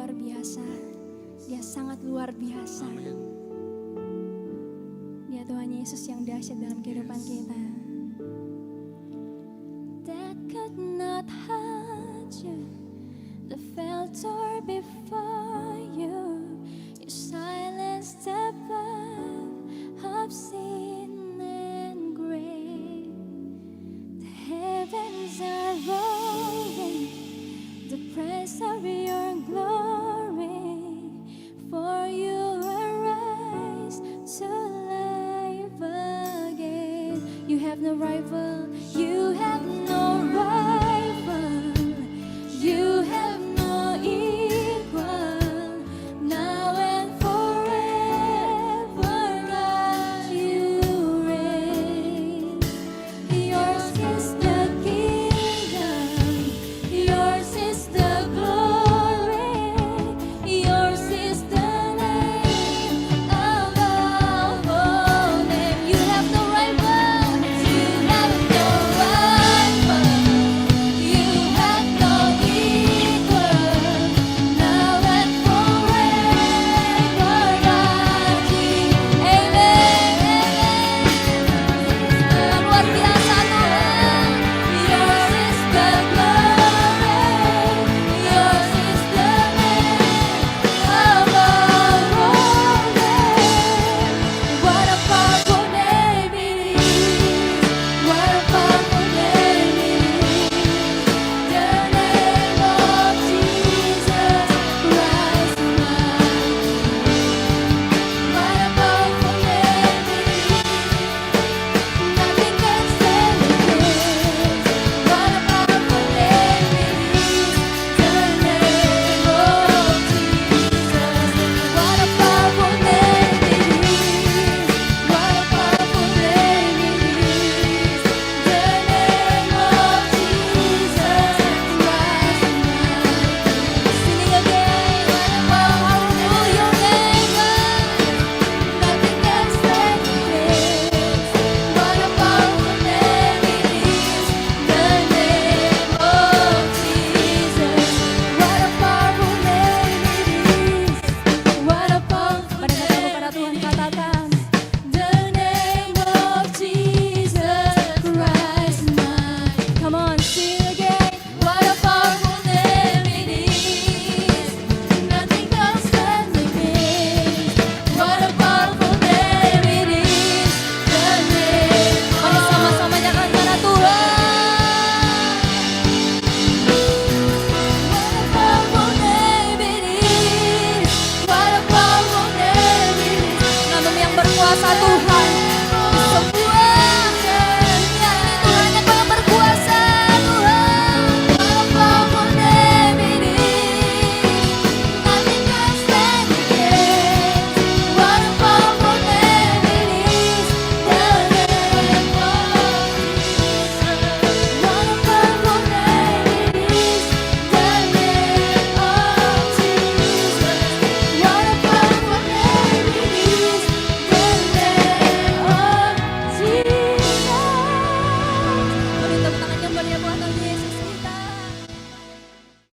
luar biasa. Dia sangat luar biasa. Dia Tuhan Yesus yang dahsyat dalam kehidupan kita. That could not hide you, the filter before you. You silenced the birth of sin and grave. The heavens are rolling, the praise of your glory. For you arise to life again. You have no rival, you have no rival.